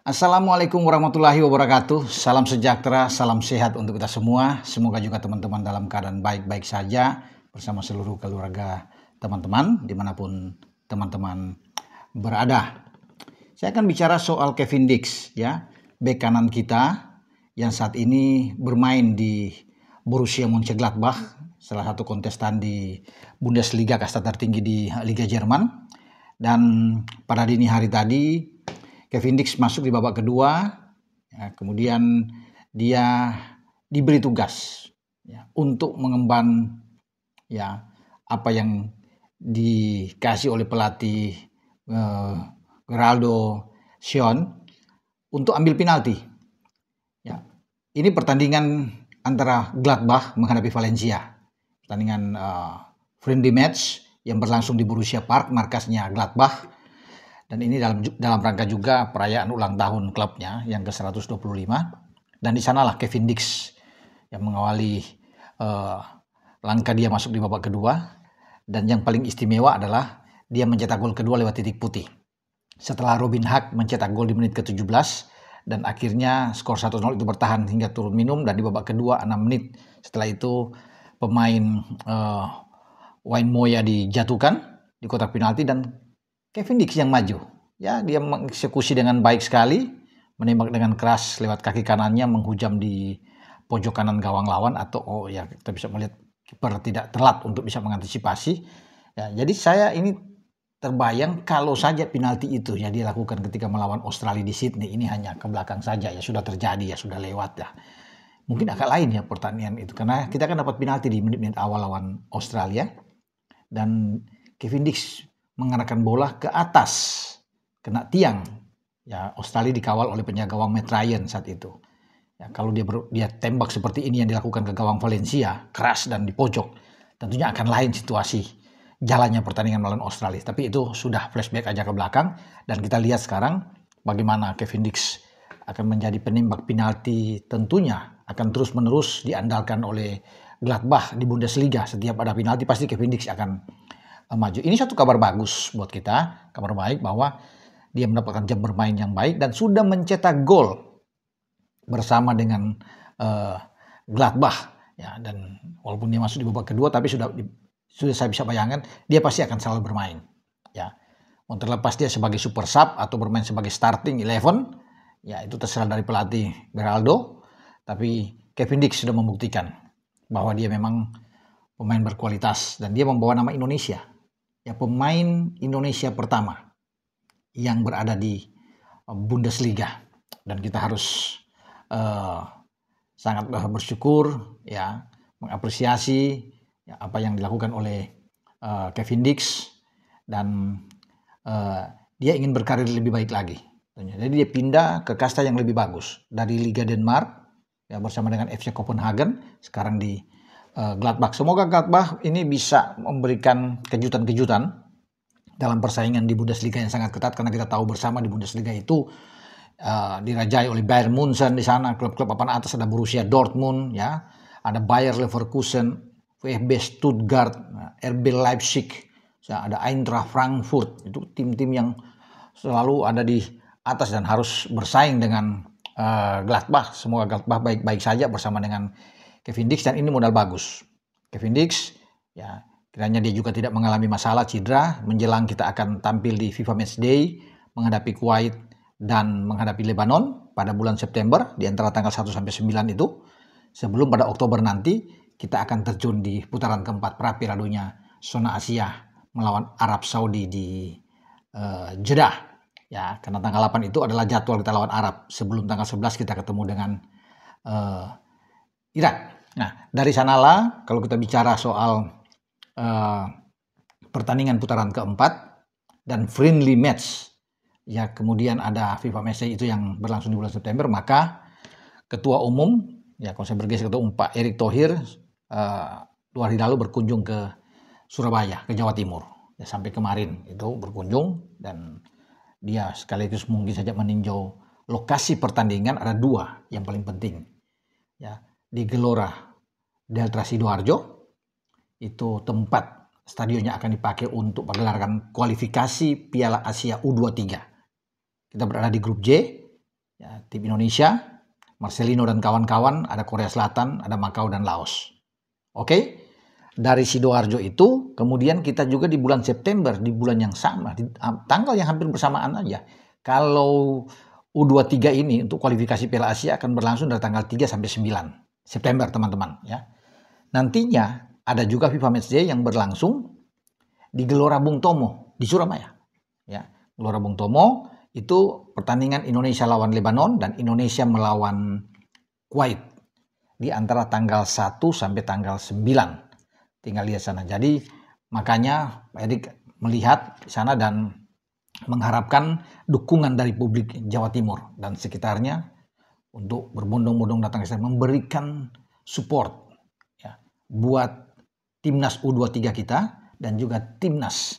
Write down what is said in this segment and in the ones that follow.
Assalamualaikum warahmatullahi wabarakatuh. Salam sejahtera, salam sehat untuk kita semua. Semoga juga teman-teman dalam keadaan baik-baik saja bersama seluruh keluarga teman-teman dimanapun teman-teman berada. Saya akan bicara soal Kevin Dix, ya, bek kanan kita yang saat ini bermain di Borussia Mönchengladbach, salah satu kontestan di Bundesliga, kasta tertinggi di Liga Jerman. Dan pada dini hari tadi Kevin Dix masuk di babak kedua, ya, kemudian dia diberi tugas, ya, untuk mengemban, ya, apa yang dikasih oleh pelatih Geraldo Sean untuk ambil penalti. Ya, ini pertandingan antara Gladbach menghadapi Valencia, pertandingan friendly match yang berlangsung di Borussia Park, markasnya Gladbach. Dan ini dalam rangka juga perayaan ulang tahun klubnya yang ke-125. Dan di sanalah Kevin Dix yang mengawali langkah dia masuk di babak kedua. Dan yang paling istimewa adalah dia mencetak gol kedua lewat titik putih. Setelah Robin Hack mencetak gol di menit ke-17. Dan akhirnya skor 1-0 itu bertahan hingga turun minum. Dan di babak kedua 6 menit setelah itu pemain Wayne Moya dijatuhkan di kotak penalti dan Kevin Dix yang maju, ya, dia mengeksekusi dengan baik sekali, menembak dengan keras lewat kaki kanannya, menghujam di pojok kanan gawang lawan atau ya kita bisa melihat kiper tidak telat untuk bisa mengantisipasi. Ya, jadi saya ini terbayang kalau saja penalti itu ya dia lakukan ketika melawan Australia di Sydney, ini hanya ke belakang saja, ya sudah terjadi, ya sudah lewat ya. Mungkin agak lain ya pertandingan itu karena kita kan dapat penalti di menit-menit awal lawan Australia dan Kevin Dix mengarahkan bola ke atas, kena tiang. Ya, Australia dikawal oleh penjaga gawang Matt Ryan saat itu. Ya, kalau dia tembak seperti ini yang dilakukan ke gawang Valencia, keras dan di pojok, tentunya akan lain situasi jalannya pertandingan melawan Australia. Tapi itu sudah flashback aja ke belakang dan kita lihat sekarang bagaimana Kevin Dix akan menjadi penembak penalti, tentunya akan terus-menerus diandalkan oleh Gladbach di Bundesliga. Setiap ada penalti pasti Kevin Dix akan maju. Ini satu kabar bagus buat kita, kabar baik bahwa dia mendapatkan jam bermain yang baik dan sudah mencetak gol bersama dengan Gladbach, ya, dan walaupun dia masuk di babak kedua tapi sudah saya bisa bayangkan dia pasti akan selalu bermain, ya. Terlepas dia sebagai super sub atau bermain sebagai starting 11, ya itu terserah dari pelatih Geraldo, tapi Kevin Dix sudah membuktikan bahwa dia memang pemain berkualitas dan dia membawa nama Indonesia. Ya, pemain Indonesia pertama yang berada di Bundesliga dan kita harus sangat bersyukur, ya, mengapresiasi, ya, apa yang dilakukan oleh Kevin Dix dan dia ingin berkarir lebih baik lagi. Jadi dia pindah ke kasta yang lebih bagus dari Liga Denmark, ya, bersama dengan FC Copenhagen, sekarang di Gladbach. Semoga Gladbach ini bisa memberikan kejutan-kejutan dalam persaingan di Bundesliga yang sangat ketat karena kita tahu bersama di Bundesliga itu dirajai oleh Bayern Munchen di sana, klub-klub papan atas ada Borussia Dortmund, ya, ada Bayer Leverkusen, VfB Stuttgart, RB Leipzig, ya, ada Eintracht Frankfurt. Itu tim-tim yang selalu ada di atas dan harus bersaing dengan Gladbach. Semoga Gladbach baik-baik saja bersama dengan Kevin Dix dan ini modal bagus. Kevin Dix, ya, kiranya dia juga tidak mengalami masalah cedera menjelang kita akan tampil di FIFA Match Day menghadapi Kuwait dan menghadapi Lebanon pada bulan September di antara tanggal 1 sampai 9 itu. Sebelum pada Oktober nanti kita akan terjun di putaran keempat Piala Zona Asia melawan Arab Saudi di Jeddah. Ya, karena tanggal 8 itu adalah jadwal kita lawan Arab. Sebelum tanggal 11 kita ketemu dengan Irak. Nah, dari sanalah kalau kita bicara soal pertandingan putaran keempat dan friendly match, ya, kemudian ada FIFA Match Day itu yang berlangsung di bulan September, maka Ketua Umum, ya, kalau saya bergeser Ketua Umum Pak Erick Thohir 2 hari lalu berkunjung ke Surabaya, ke Jawa Timur. Ya, sampai kemarin itu berkunjung dan dia sekaligus mungkin saja meninjau lokasi pertandingan. Ada 2 yang paling penting, ya, di Gelora Delta Sidoarjo, itu tempat stadionnya akan dipakai untuk menggelarkan kualifikasi Piala Asia U23. Kita berada di grup J Ya, tim Indonesia, Marcelino dan kawan-kawan, ada Korea Selatan, ada Makau dan Laos. Oke, dari Sidoarjo itu, kemudian kita juga di bulan September, di bulan yang sama, di tanggal yang hampir bersamaan aja. Kalau U23 ini untuk kualifikasi Piala Asia akan berlangsung dari tanggal 3 sampai 9 September, teman-teman. Ya. Nantinya ada juga FIFA Matchday yang berlangsung di Gelora Bung Tomo di Surabaya. Ya, Gelora Bung Tomo itu pertandingan Indonesia lawan Lebanon dan Indonesia melawan Kuwait di antara tanggal 1 sampai tanggal 9. Tinggal lihat sana. Jadi makanya Pak Erik melihat di sana dan mengharapkan dukungan dari publik Jawa Timur dan sekitarnya untuk berbondong-bondong datang ke sana memberikan support ya, buat timnas U23 kita dan juga timnas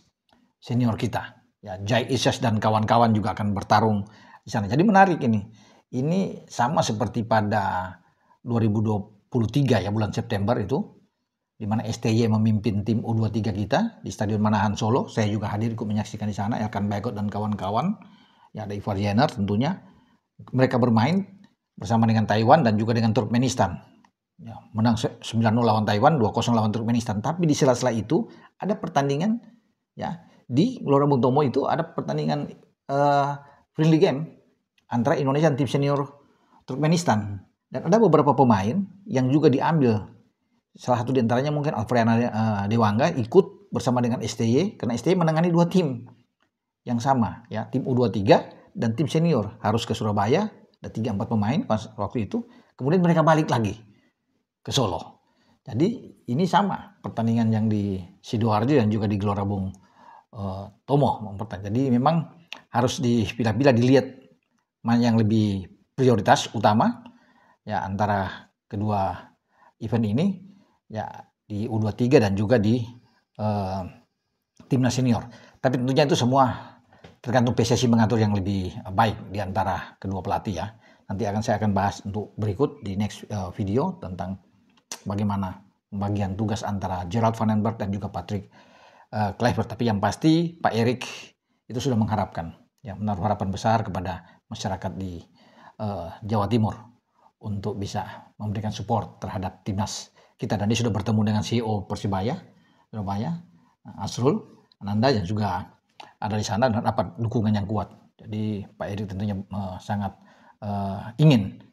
senior kita. Ya, Jai Isyas dan kawan-kawan juga akan bertarung di sana. Jadi menarik ini. Ini sama seperti pada 2023 ya, bulan September itu, di mana STY memimpin tim U23 kita di Stadion Manahan Solo. Saya juga hadir ikut menyaksikan di sana, Elkan Bagot dan kawan-kawan. Ya, ada Ivar Jenner tentunya. Mereka bermain bersama dengan Taiwan dan juga dengan Turkmenistan. Ya, menang 9-0 lawan Taiwan, 2-0 lawan Turkmenistan. Tapi di sela-sela itu ada pertandingan ya di Gelora Bung Tomo itu ada pertandingan friendly game antara Indonesia dan tim senior Turkmenistan. Dan ada beberapa pemain yang juga diambil. Salah satu diantaranya mungkin Alfriana Dewangga ikut bersama dengan STY karena STY menangani dua tim yang sama ya, tim U23 dan tim senior harus ke Surabaya, ada 3-4 pemain pas waktu itu, kemudian mereka balik lagi ke Solo. Jadi ini sama pertandingan yang di Sidoarjo dan juga di Gelora Bung Tomo. Jadi memang harus dipilah-pilah, dilihat mana yang lebih prioritas utama ya antara kedua event ini ya, di U23 dan juga di timnas senior. Tapi tentunya itu semua tergantung PSSI mengatur yang lebih baik di antara kedua pelatih ya. Nanti saya akan bahas untuk berikut di next video tentang bagaimana pembagian tugas antara Gerald Van den Berg dan juga Patrick Kluivert. Tapi yang pasti Pak Erik itu sudah mengharapkan, ya, menaruh harapan besar kepada masyarakat di Jawa Timur untuk bisa memberikan support terhadap timnas kita. Dan dia sudah bertemu dengan CEO Persibaya Surabaya, Asrul Ananda, yang juga ada di sana dan dapat dukungan yang kuat. Jadi Pak Erik tentunya sangat ingin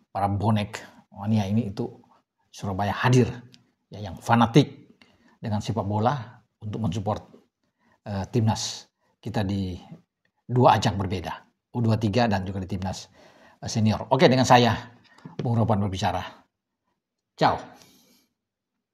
para bonek mania ini itu Surabaya hadir ya, yang fanatik dengan sepak bola untuk mensupport timnas kita di dua ajang berbeda, U23 dan juga di timnas senior. Oke, dengan saya Bung Ropan berbicara. Ciao.